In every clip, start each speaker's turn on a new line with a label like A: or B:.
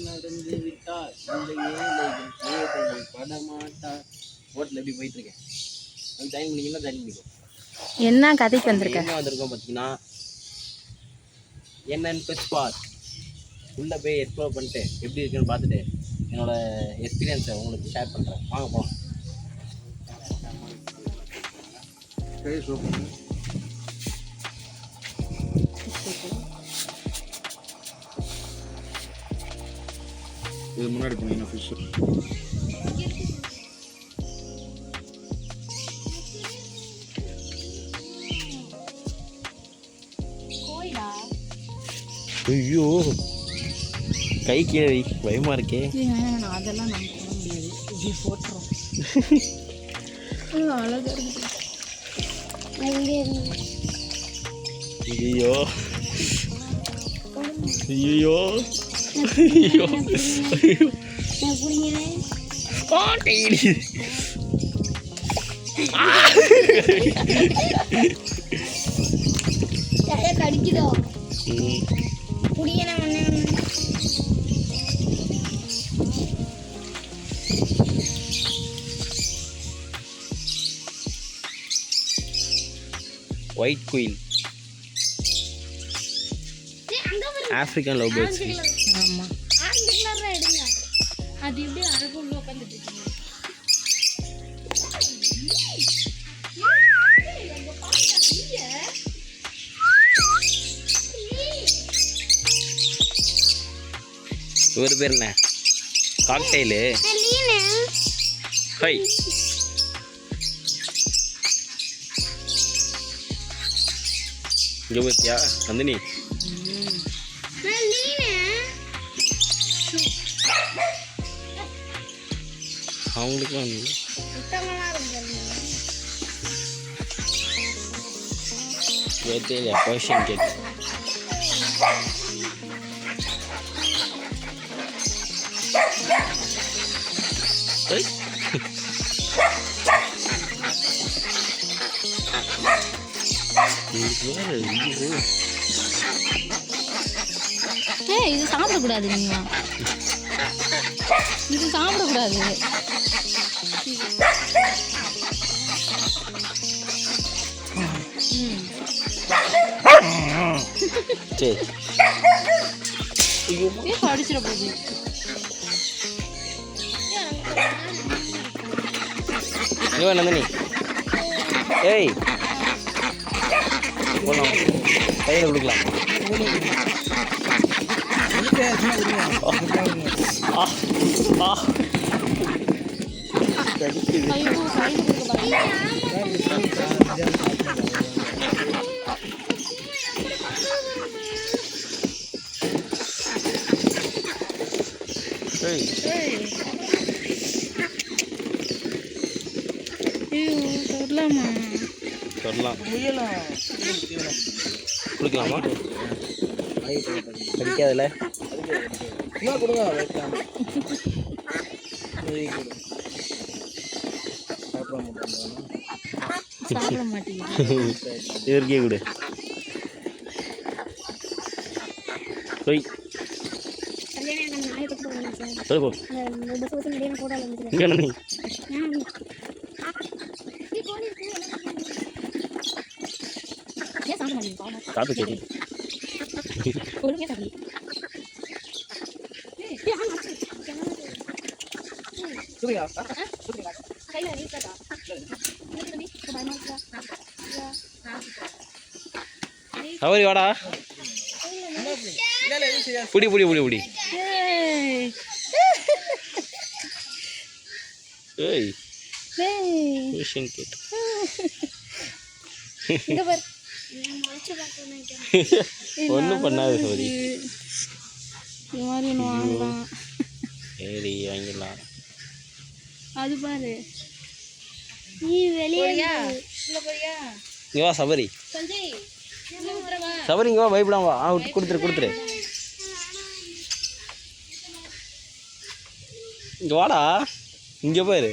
A: நடந்து விட்டார் இந்த ஏழைகள் வேதனை படமாட்டார். ஹோட்டல் எப்படி போயிட்டு இருக்கேன் ஜாயின் பண்ணிங்கன்னா ஜாயின் பண்ணிக்கோ.
B: என்ன கதைக்கு வந்திருக்க?
A: என்ன வந்திருக்கோம் பார்த்தீங்கன்னா என்னன்னு பெஸ்பார் உள்ளே போய் எக்ஸ்ப்ளோர் பண்ணிட்டு எப்படி இருக்குன்னு பார்த்துட்டு என்னோடய எக்ஸ்பீரியன்ஸை உங்களுக்கு ஷேர் பண்ணுறேன். வாங்க போகலாம்.
C: இது முன்னாடி போனீங்கன்னா ஃபிஷ்
A: ஐயோ கை கீழே பயமா இருக்கே.
B: அதெல்லாம் நம்ம பண்ண முடியாது. இப்படி போட்டுரும். அழகா இருக்கு.
A: ஐயோ ஐயோ ஐயோ
D: கடிக்குதோ
A: ஒயிட் குயில் ஆப்பிரிக்கன் லவ் பேர்ட்ஸ்.
B: ஆமாம்.
D: அது எப்படி அழகு உள்ள உட்காந்துட்டு
A: இவர் பேர் என்ன? காக்டெயிலு. ஹை இங்கே பார்த்தியா நந்தினி? அவங்களுக்கும் பர்ஷியன் கேக்.
B: இது சாப்பிடக்கூடாது. நீங்க இது சாப்பிடக்கூடாது.
A: சரி
B: அடிச்சிட போகுது.
A: நந்தினி ஏய் போலாம் கையில் கொடுக்கலாம். சொல்லலாம் குளிக்கலாமா? கிடைக்காதுல்ல.
B: சாப்பிட மாட்டேங்குது.
A: இவருக்கே கொடு. போய் காப்பி கேட்டு அவரி வாடா. புடி புடி புடி புடி. ஏய் மிஷின் கேட். ஒன்றும் பண்ணாது சோரி. சரி வாங்கிடலாம்.
B: அது பாரு.
D: நீ வெளியே
A: இங்கே வா சபரி. சபரி இங்கே வா பயப்படாம வா. கொடுத்துரு கொடுத்துரு. இங்கே வாடா. இங்கே பாரு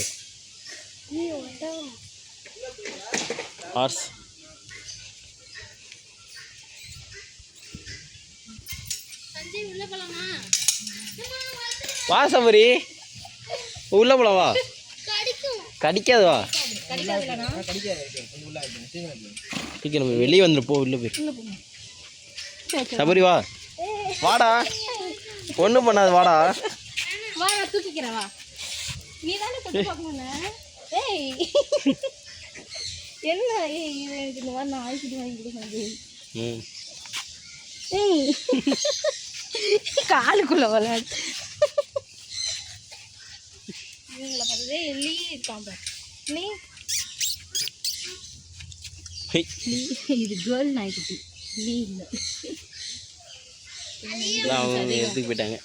A: ஹார்ஸ்.
D: உள்ள போலாமா?
A: வா சபரி உள்ள போலாம் வா.
D: கடிக்கும்.
A: கடிக்காது வா.
B: கடிக்காதுலண்ணா.
A: சீக்கிரம் போய் வெளியே வந்துட்டு போ. உள்ள போய் சபரி வா. வாடா ஒன்றும் பண்ணாது வாடா.
B: வா நான் தூக்கிக்கிறேன் வா. நீ தானே தொட்டு பார்க்கணும்ண்ணா. ஏய் என்ன ஏய் இது எனக்கு இந்த மாதிரி நான் ஆய்க்குட்டி வாங்கி கொடுங்க.
A: ம்
B: ஏய் காலுக்குள்ள விளையாடு. இவங்களை பார்த்ததே எல்லி இருக்கான் பாரு. நீ
A: ஹெய்.
B: இது கேர்ள் நாய்க்குட்டி லீ இல்லை.
A: அவங்க எடுத்துக்கு போயிட்டாங்க.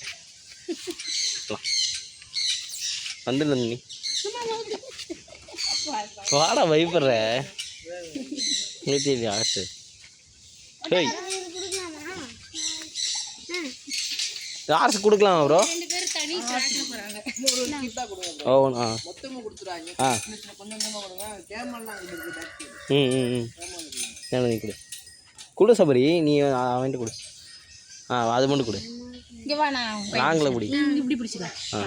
A: வந்துடல நீ வாடா பயப்படுற நிறுத்தி ஆசை. ஹேய் ஆர்ஸ் கொடுக்கலாமா ப்ரோ?
B: 2 பேரும் தனி ட்ராக்ல போறாங்க.
A: ஓ ஆ
E: மொத்தமாக கொடுத்துறாங்க.
A: ஆ
E: கொஞ்சம் கொஞ்சமாக கொடுங்க. கேமரெலாம் இருக்குது.
A: ம் ம் ம் நீ கொடு கொடு சபரி. நீ அவன்ட்டு கொடு. ஆ அது மட்டும் கொடு.
B: இங்க வா நான்
A: நாங்களே பிடி.
B: இப்படி பிடிச்சிக்க.
A: ஆ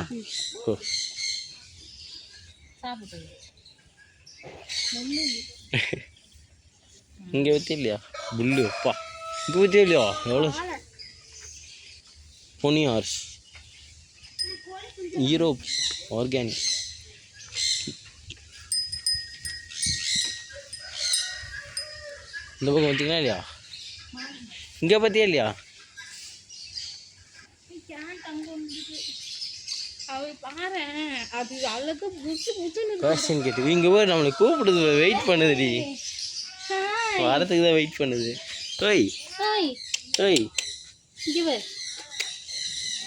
A: கொ
B: சாப்பிட்டு
A: இங்கே வச்சு இல்லையா புல்லு அப்பா இங்கே வச்சே இல்லையா எவ்வளோ பொனி ஹார்ஸ் யூரோப் ஆர்கானிக். இந்த பக்கம் பார்த்தீங்கன்னா இல்லையா இங்கே பார்த்தியா இல்லையா?
B: அவள் பாரு அது அழகு புச்சு புச்சுன்னு
A: கொஸ்டின் கேட்டு இங்கே போய் நம்மளை கூப்பிடுது வெயிட் பண்ணுதுடி. வரத்துக்கு தான் வெயிட் பண்ணுது. ஓய்
B: ஹாய்
A: ஓய்
B: இங்கே பாரு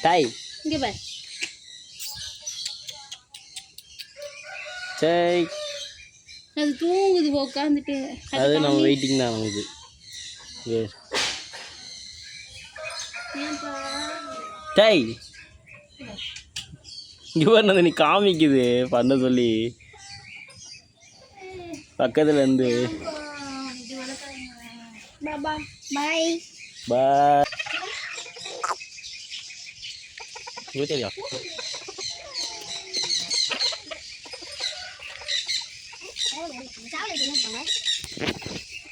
A: டாய்
B: இங்கே பாரு.
A: சரி
B: அது தூங்குது உட்காந்துட்டு.
A: அது நம்ம வெயிட்டிங் தான் நமக்கு. டாய் இங்கே பண்ணது நீ காமிக்குது பண்ண சொல்லி பக்கத்துல இருந்து.
D: பாபா பாய்.
A: பாய். தெரியா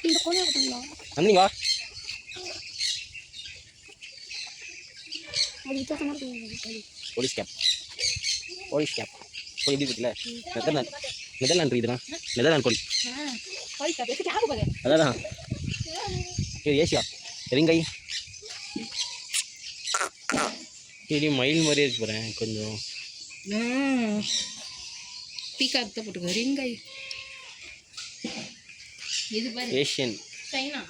D: இந்த கோழியை கொடுத்தீங்களா?
A: வந்தீங்களா?
D: அது வித்தியாசமாக இருக்கு.
A: போலீஸ் கேப் போலீஸ் கேப் கோழி எப்படி இருக்குல்ல? நெதர்லாண்ட் இதுதான் நெதர்லாண்ட் கோழி.
B: ஹாய் கா பேசி கேப் பாரு.
A: அதான் இது ஏசியா எரிங்கை. சரி மயில் மாதிரியே இருக்கு போகிறேன் கொஞ்சம்.
B: பீகாக் தான் போட்டுக்க ரிங்கை. இது பாரு
A: ஏஷியன்
B: சைனா.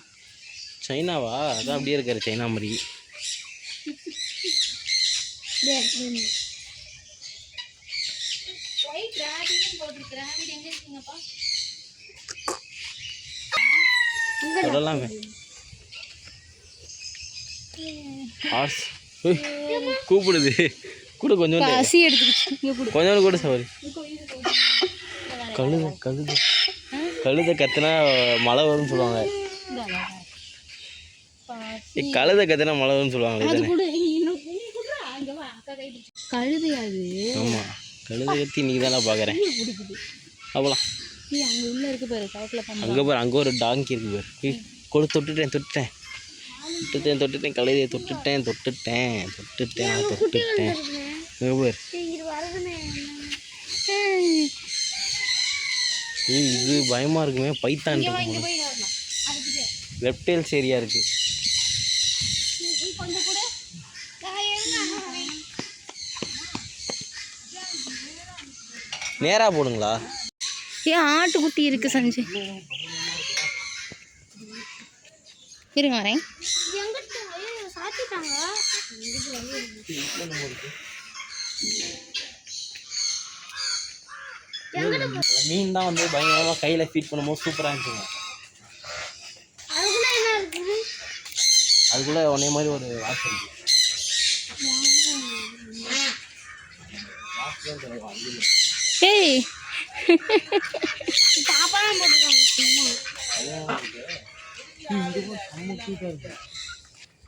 A: சைனாவா? அதான் அப்படியே இருக்காரு சைனா மாதிரி.
B: ஒயிட் ராபிட் போட்டுருக்கு. ராபிட் எங்க இருக்கீங்கப்பா?
A: சொல்லலாமே ஹார்ஸ் கூப்பிடுது கூட கொஞ்சம்
B: பசி எடுத்துக்கிச்சு.
A: கொஞ்சம் கூட சவாரி. கழுதை கத்துனா மழை வரும்னு சொல்லுவாங்க. கழுதை கத்துனா மழை வரும்னு சொல்லுவாங்க.
B: கழுதையாது.
A: ஆமாம் கழுதை கத்தி நீ தானே பார்க்குறேன். அவ்வளோலாம்
B: அங்கே உள்ள இருக்கு பாரு சவுக்கில்.
A: அங்கே பாரு அங்கே ஒரு டாங்கி இருக்கு பாரு. கொடு தொட்டுட்டேன் கழுதையை தொட்டுட்டேன் பாரு. இது பயமாக இருக்குமே பைத்தான் ரெப்டைல்ஸ் ஏரியா இருக்குது. நேராக போடுங்களா?
B: ஏன் ஆட்டுக்குட்டி இருக்கு சஞ்சய். இருங்க வரேன்.
A: மீன் தான் வந்து பயங்கரமாக கையில் ஃபீட் பண்ணும்போது சூப்பராக இருந்துச்சுங்க. அதுக்குள்ளே உடனே மாதிரி ஒரு வாட்ச் இருக்கு.
B: ஏய்
D: பாப்பாலாம் போட்டுருக்காங்க சும்மா.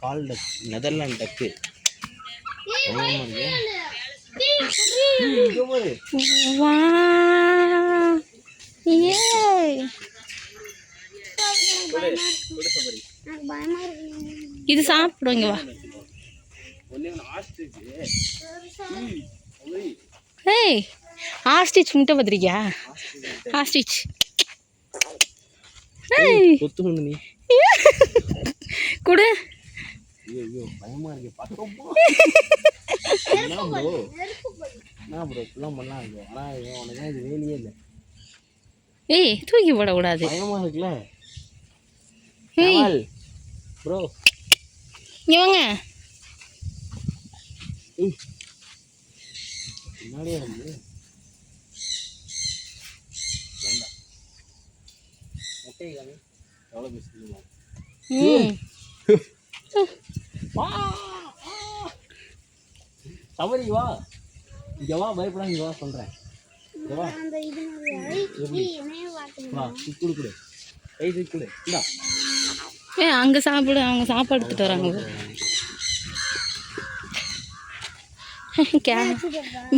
A: கால் டக் நெதர்லாண்ட் டக்கு. இங்க பாரு.
B: வா ஏய்
A: விடு சபரி.
D: எனக்கு பயமா இருக்கு.
B: இது சாப்பிடுங்க வா.
A: ஒண்ணே ஒண்ணு ஆஸ்ட்ரிச். சபரி.
B: ஏய் ஆஸ்டிச் முட்டை பத்திரிக்கா? ஆஸ்டிச். ஏய்
A: கொத்து பண்ணு நீ.
B: குடு.
A: ஐயோ பயமா இருக்கு பக்கமா. என்ன ப்ரோ இப்பெல்லாம் பண்ணாங்க. ஆனா உனக்கு இது வேலையே இல்லை.
B: ஏய் தூக்கி போடக்கூடாது.
A: பயமா இருக்குல்ல
B: ஏய்
A: ப்ரோ.
B: இங்க வாங்க.
A: முன்னாடியே வந்து முட்டை காமி எவ்வளோ பேசுறீங்க? சபரி வா, இங்க வா, பயப்படாம இங்க வா சொல்றேன். இங்க வா.
D: அந்த இது மாதிரி என்னைய வாட்டுங்க.
A: வா குடு குடு கை தூக்கி குடு. இந்தா
B: ஏய் அங்க சாப்பிடு, அவங்க சாப்பாடு எடுத்துட்டு வராங்க.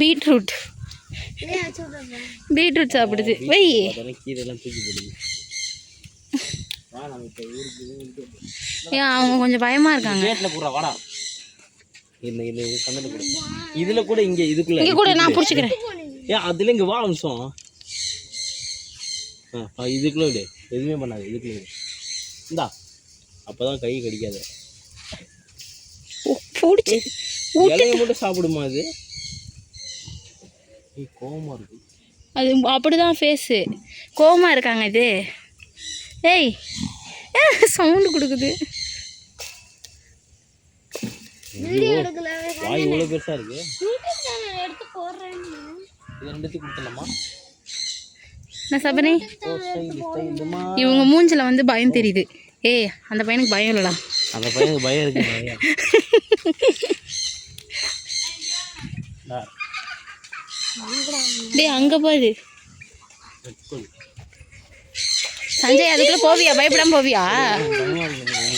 B: பீட்ரூட் பீட்ரூட் சாப்பிடுது. வை
A: கீரைலாம் தூக்கி போடுது. வா நம்ம இப்போ ஊருக்கு
B: ஏன் அவங்க கொஞ்சம் பயமா இருக்காங்க.
A: கேட்டில் போடுறா வாடா. இந்த சந்தன கூட இதுல கூட இங்க இதுக்குள்ள
B: இங்க கூட நான் பிடிச்சிக்கிறேன்.
A: ஏன் அதுல இங்க வா அம்சம். இதுக்குள்ள விடு, எதுவுமே பண்ணாது. இதுக்குள்ள விடு. இந்தா அப்பதான் கை கடிக்காது.
B: பிடிச்சி
A: இலைய மட்டும் சாப்பிடுமா அது? கோவமா இருக்கு.
B: அது அப்படிதான் ஃபேஸு. கோவமா இருக்காங்க இது. ஏய் சவுண்டு கொடுக்குது.
A: வாய் இவ்வளோ பெருசா இருக்கு.
D: எடுத்து போடுறேன்.
A: இது ரெண்டுத்தையும் கொடுத்துடலாமா?
B: என்ன சபரி, இவங்க மூஞ்சில வந்து பயம் தெரியுது. ஏய் அந்த பையனுக்கு பயம் இல்லடா.
A: அந்த பையனுக்கு பயம் இருக்கு. பயம்
B: டேய் அங்க பாரு சஞ்சய், அதுக்குள்ள போவியா? பயப்படாம போவியா?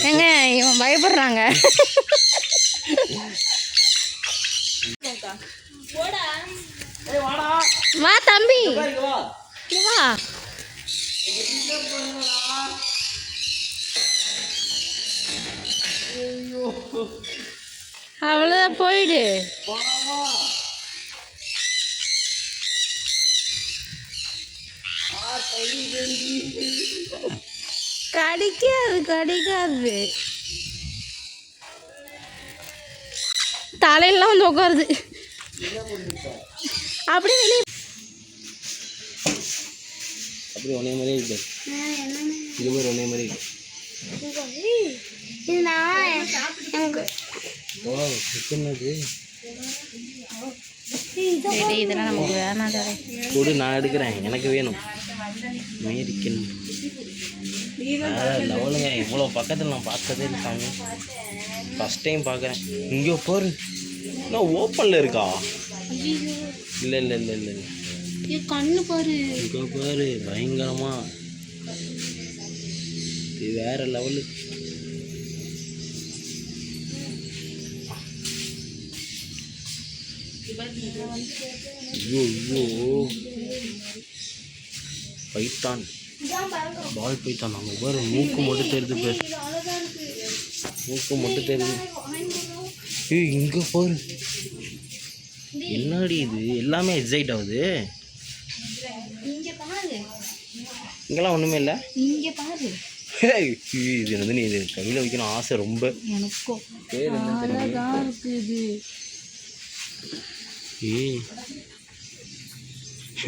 B: ஏங்க இவன் பயப்படுறாங்க. வா தம்பி வா. அவ்வளோதான் போயிடு. கடிக்காது கடிக்காது. தலையெல்லாம் வந்து உட்காருது. அப்படியே வெளியே
A: அப்படி ஒன்னே மாதிரி இருக்கு. இது மாதிரி ஒன்னே மாதிரி இருக்கு.
D: இது நான்
A: ஓ சிக்கனது.
B: இதெல்லாம் நமக்கு வேணாம்.
A: கொடு, நான் எடுக்கிறேன். எனக்கு வேணும். அமெரிக்கன் லெவலுங்க. இவ்வளோ பக்கத்தில் நான் பார்த்ததே இல்லை சாமி. ஃபஸ்ட் டைம் பார்க்குறேன். இங்கே பாரு, நான் ஓப்பனில் இருக்கா? இல்லை இல்லை இல்லை இல்லை இல்லை,
B: கண்ணு பாரு.
A: இங்கே பாரு, பயங்கரமா இது வேற லெவலு. ஐயோ ஐயோ, பைத்தான், பால் பைத்தான். நம்ம பாரு, மூக்கு மட்டும் தெரியுது பேர், மூக்கு மட்டும் தெரியுது. ஏய் இங்கே பாரு, என்னடி இது எல்லாமே எக்ஸைட் ஆகுது. இங்கெல்லாம் ஒன்றுமே இல்லை.
B: இங்கே பாரு.
A: இது வந்து நீ இது கையில் வைக்கணும் ஆசை ரொம்ப.
B: எனக்கும்
A: பேர் என்ன தெரியும்?
B: இருக்குது.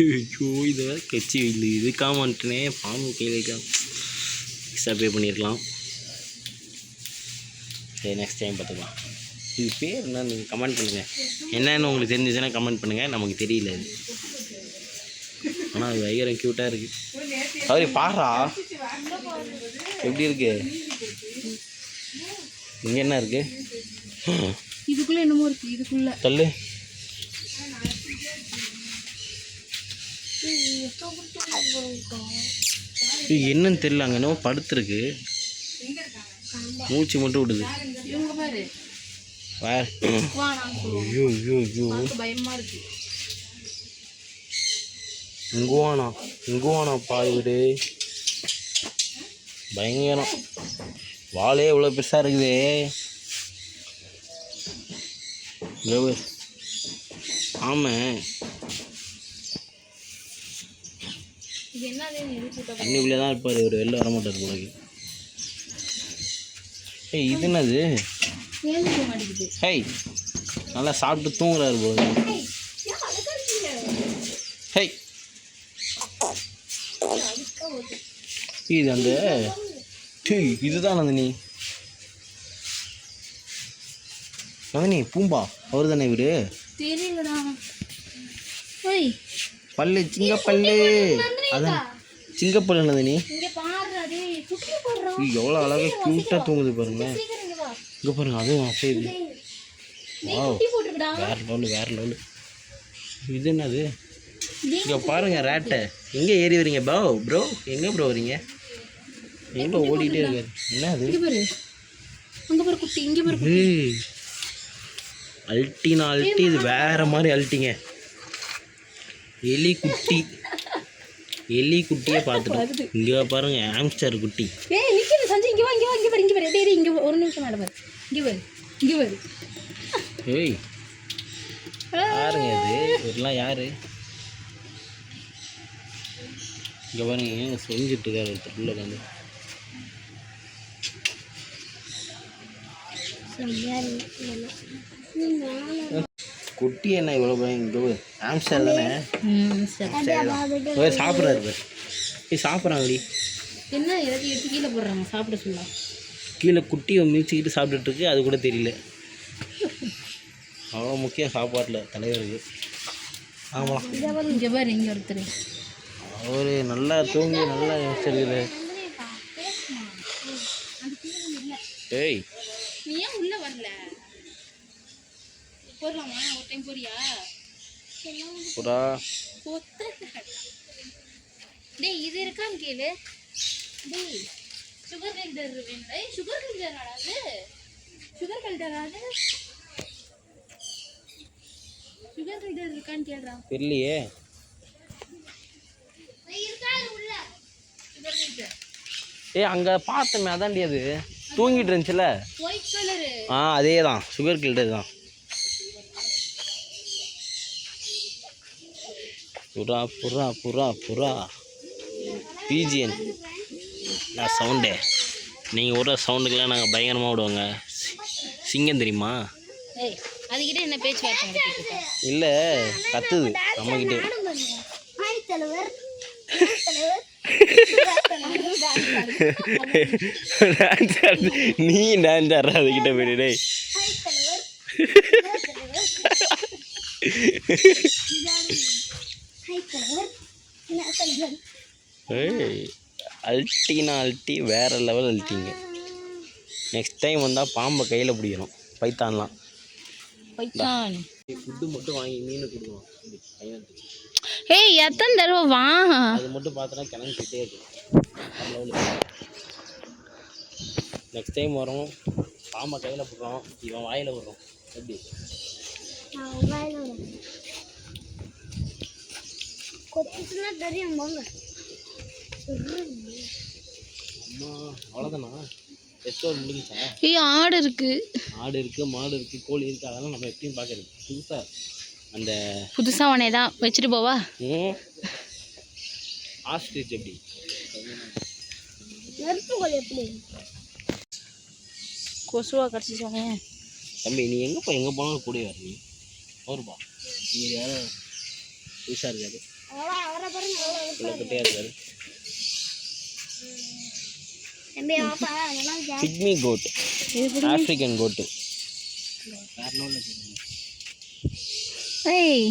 A: ஐயோ இதை வேறு கட்சி இல்லை. இதுக்காக வந்துட்டுனே ஃபார்ம் கையில் வைக்கலாம். எக்ஸ்ட்ரா பே பண்ணியிருக்கலாம். சரி நெக்ஸ்ட் டைம் பார்த்துக்கலாம். இது பேர் என்ன நீங்கள் கமெண்ட் பண்ணுங்கள். என்னென்னு உங்களுக்கு தெரிஞ்சிச்சுன்னா கமெண்ட் பண்ணுங்கள். நமக்கு தெரியல இது, ஆனால் அது பயங்கர க்யூட்டாக இருக்குது. அவரு பாடுறா எப்படி இருக்கு? இங்கே என்ன இருக்குது?
B: இதுக்குள்ளே என்னமோ இருக்குது. இதுக்குள்ளே
A: சொல்லு. என்னன்னு தெரியல. அங்கே என்னவோ படுத்துருக்கு, மூச்சு மட்டும் விடுது.
B: இவங்க பாரு.
A: வேற
B: வானான்னு சொல்லுவோம்.
A: ஐயோ ஐயோ ஐயோ
B: பார்க்க பயமா இருக்கு.
A: இங்குவானாப்பா இவரு பயங்கரம். வாலே இவ்வளோ பெருசாக இருக்குதே. ஆமாம்
B: இது என்னது எரிச்சுட்ட
A: தண்ணிக்குள்ளே தான் இருப்பார் இவர், வெளில வர மாட்டார் போலக்கு. ஏய் இது என்னது?
B: ஏழுக்க மாட்டேங்குது.
A: ஹேய் நல்லா சாப்பிட்டு தூங்குறாரு போல. ஹேய் இது அந்த இதுதான் நந்தினி. நந்தினி பூம்பா அவர் தானே இவரு?
B: தெரியலடா. ஓய்
A: பல்லு சிங்கப்பல்லு, அதான் சிங்கப்பல்லு நந்தினி.
B: இங்க பாருடா டேய், குட்டி போடுறோம்.
A: எவ்வளோ அழகாக க்யூட்டாக தூங்குது பாருங்க.
B: சீக்கிரம் இங்க வா.
A: இங்கே பாருங்க அதுவும் அசையுது.
B: டேய் குட்டி போட்டுருக்குடா.
A: வேற லெவலு. இது என்னது? இங்கே பாருங்க ரேட்டை. எங்கே ஏறி வரீங்க ப்ரோ? எங்கே ப்ரோ வரீங்க? எங்கே ஓடிட்டே இருக்காரு? என்ன அது?
B: இங்க பாரு. அங்க பாரு குட்டி, இங்க பாரு.
A: ஏய் அல்ட்டினா அல்ட்டி, இது வேற மாதிரி அல்ட்டிங்க. எலி குட்டியே பார்த்துட்டு இங்கே பாருங்க ஆம்ஸ்டர் குட்டி.
B: ஏய் நிக்கிது சஞ்சய், இங்க வா இங்க வா இங்க பாரு இங்க பாரு. டேய் இங்க ஒரு நிமிஷம் மேடம் பாரு. இங்க பாரு.
A: ஏய் யாருங்க இது? இதெல்லாம் யாரு? இங்கே பாருங்க செஞ்சுட்டு இருக்காரு ஒருத்தர் உள்ள வந்து. குட்டி என்ன இவ்வளோ பயம்? இங்கே ஆம்ஸ்டர் தானே? சாப்பிட்றாரு பாரு. சாப்பிட்றாங்கடி.
B: என்ன எல்லாத்தையும் எடுத்து கீழே போடுறாங்க சாப்பிட சொல்ல.
A: கீழே குட்டியை மிதிச்சுக்கிட்டு சாப்பிட்டுட்டு இருக்கு, அது கூட தெரியல. அவ்வளோ முக்கியம் சாப்பாட்டில் தலைவருக்கு. ஆமாம்
B: இங்கே பாரு இங்கே ஒருத்தர்.
A: அவர் நல்லா தூங்கி நல்லா யோசிச்சிருக்குது. ஏய்
B: நீ ஏன் உள்ள வரல? போடலாமா? ஒரு டைம் போறியா?
A: புறா
B: டேய் இது இருக்கான்னு கேளு. டேய் சுகர் கல்டர் வேணும். ஏய் சுகர் கல்டராடா அது? சுகர் கல்டரா அது? சுகர் கல்டர் இருக்கான்னு கேளுடா.
A: தெரியலையே.
B: இருக்கா உள்ள சுகர் கல்டர்?
A: ஏய் அங்கே பார்த்தமே அதாண்டி, அது தூங்கிட்டு இருந்துச்சுல.
B: White colour.
A: அதே தான் சுகர் கில்டர் தான். புறா புறா புறா புறா பிஜிஎன் நான் சவுண்டே. நீங்கள் விடுற சவுண்டுக்கெல்லாம் நாங்கள் பயங்கரமாக விடுவோங்க. சிங்கம் தெரியுமா?
B: ஏய் அதுக்கிட்ட என்ன பேச்சுவார்த்தை நடத்திட்டு இருக்கா?
A: இல்லை கத்துது நம்மக்கிட்டே. நீ டான்ஸ் ஆடுற அதுக்கிட்ட போயிடு. ஏய் அல்ட்டினா அல்ட்டி, வேற லெவல் அல்ட்டிங்க. நெக்ஸ்ட் டைம் வந்தால் பாம்பை கையில் பிடிக்கணும். பைத்தான்லாம் ஃபுட்டு மட்டும் வாங்கி மீன் கொடுக்கணும்.
B: ஏய் எத்தனை தடவை வா,
A: அது மட்டும் பார்த்தோன்னா கிளம்பிக்கிட்டே இருக்கும். நெக்ஸ்ட் டைம் வரும், பாம்பை கையில் போடுறோம், இவன் வாயில் விடுறோம். எப்படி
D: தெரியும் போங்க.
A: அம்மா அவ்வளோதானா? ரெஸ்டோர் முடிஞ்சா?
B: ஏய் ஆடு இருக்கு,
A: ஆடு இருக்குது, மாடு இருக்குது, கோழி இருக்குது. அதெல்லாம் நம்ம எப்படியும் பார்க்கறது புதுசாக. அந்த
B: புதுசாக உடனே தான் வச்சுட்டு போவா.
A: ஆஸ்ட்ரிச் எப்படி
D: நெருப்புகள் எப்படி
B: கொசுவா கடிச்சிச்சோனே.
A: தம்பி நீ எங்கே போனாலும் கூட வர. நீ வருப்பா, நீங்கள் யாரும் புதுசாக இருக்காரு,
D: அவரை பாருங்க.
A: குட்டியாக இருக்காரு.
D: தம்பி
A: பிக்மி கோட், ஆஃப்ரிக்கன் கோட்டு.
B: ஏய்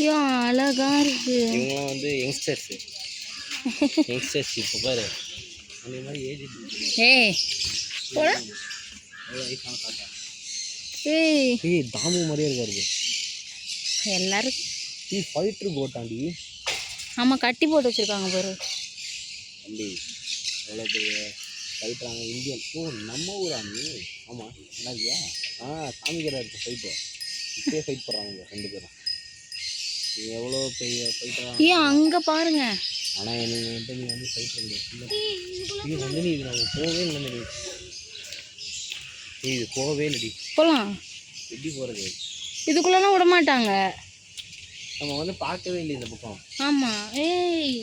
B: யா அழகா இருக்கு.
A: இவங்களாம் வந்து யங்ஸ்டர்ஸ் இப்போ பாரு அந்த மாதிரி ஏஜ்.
B: ஏய் போடா. ஏய்
A: தாமு மாதிரியே இருக்காரு.
B: எல்லாரும்
A: ஃபைட்ரு கோட்டாண்டி.
B: ஆமாம் கட்டி போட்டு வச்சுருக்காங்க பாரு.
A: தம்பி எவ்வளோ பெரிய ஃபைட்றாங்க இந்தியன். ஓ நம்ம ஊரா நீ? ஆமாம் நல்லா இருக்கியா? காமிக்கிறா இருக்கு ஃபைட்டு. இப்பயே ஃபைட் போடுறாங்க 2 பேரும். நீ எவ்வளோ பெரிய ஃபைட்டராக
B: ஏன் அங்கே பாருங்க.
A: ஆனால் எனக்கு நீ வந்து ஃபைட் பண்ணுறது இது நந்தினி, இது நம்ம போகவே இல்லை நந்தினி. இது போகவே இல்லடி.
B: போகலாம்.
A: எப்படி போகிறது?
B: இதுக்குள்ளெல்லாம் விட மாட்டாங்க.
A: நம்ம வந்து பார்க்கவே இல்லை இந்த பக்கம்.
B: ஆமாம். ஏய்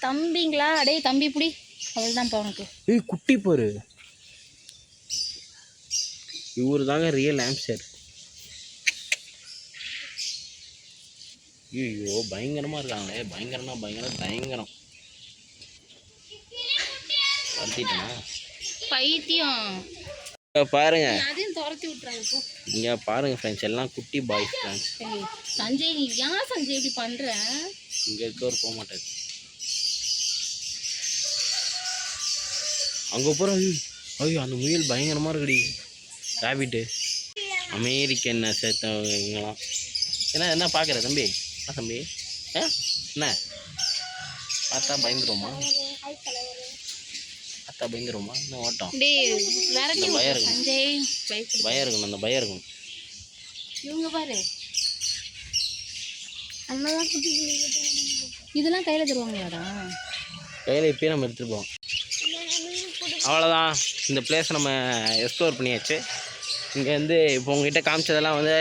B: தம்பிங்களா, அடே தம்பி புடி. அவள் தான் உனக்கு.
A: ஏய் குட்டி பாரு. இவர் தாங்க ரியல் ஆம்ஸ்டர். ஐயோ பயங்கரமாக இருக்காங்களே. பயங்கரம். வளர்த்திட்டேனா
B: பைத்தியம்.
A: பாருங்க,
B: அதையும் துரத்தி விட்டுறாங்க போ.
A: இங்கே பாருங்க ஃப்ரெண்ட்ஸ், எல்லாம் குட்டி பாய்ஸ் ஃப்ரெண்ட்ஸ்.
B: சஞ்சய் நீ ஏன் சஞ்சய் இப்படி பண்ணுற?
A: இங்கே இருக்கவர் போக மாட்டார். அங்கே போகிற ஐயோ அந்த முயல் பயங்கரமாக இருக்குடி. ரேபிட்டு அமெரிக்கன் சேர்த்தவங்களாம். என்ன பார்க்குற தம்பி? தம்பி என்ன பார்த்தா பயந்துருமா? இன்னும் ஓட்டம்
B: டேய் விரட்டி
A: பயம்
B: விடு
A: இருக்கும்.
B: சஞ்சய்.
A: பயம் இருக்கணும், அந்த பயம் இருக்கும்.
B: இவங்க பாரு,
D: அண்ணாதான் குட்டி
B: இதெல்லாம் கையில் தருவாங்களாடா?
A: கையில் இப்போயே நம்ம எடுத்துகிட்டு போவோம். அவ்வளோதான், இந்த பிளேஸை நம்ம எக்ஸ்ப்ளோர் பண்ணியாச்சு. இங்கே வந்து இப்போ உங்ககிட்ட காமிச்சதெல்லாம் வந்து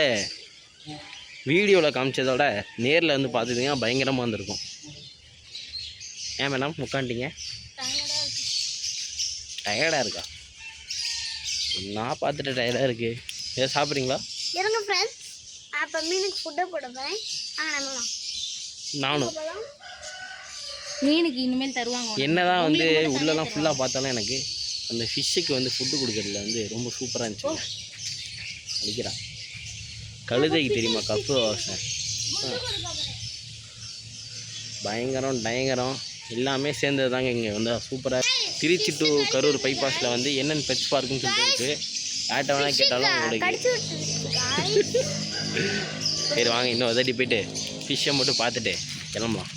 A: வீடியோவில் காமிச்சதோட நேரில் வந்து பார்த்துட்டிங்கன்னா பயங்கரமாக வந்திருக்கும். ஏன் மேடம் உட்காந்துட்டீங்க? டயர்டாக இருக்கா? நான் பார்த்துட்டு டயர்டாக இருக்குது. ஏதோ சாப்பிட்றீங்களா?
D: இருங்க ஃப்ரெண்ட்ஸ், அப்போ மீனுக்கு ஃபுட்டை போடுவேன். நம்மளாம்
A: நானும்
B: மீனுக்கு இனிமேல் தருவாங்க.
A: என்னதான் வந்து உள்ளெல்லாம் ஃபுல்லாக பார்த்தாலும் எனக்கு அந்த ஃபிஷ்ஷுக்கு வந்து ஃபுட்டு கொடுக்கறதுல வந்து ரொம்ப சூப்பராக இருந்துச்சு. அடிக்கிறா கழுதைக்கு தெரியுமா கப்பு வாசனை? பயங்கரம் எல்லாமே சேர்ந்தது தாங்க. இங்கே வந்து சூப்பராக திருச்சி டு கரூர் பைபாஸில் வந்து என்னென்ன பெட்ஸ் பார்க்குன்னு சொல்லிட்டு இருக்குது. யார்கிட்ட வேணால் கேட்டாலும் உங்களுக்கு. சரி வாங்க இன்னும் உதட்டி போயிட்டு ஃபிஷ்ஷை மட்டும் பார்த்துட்டு கிளம்பலாம்.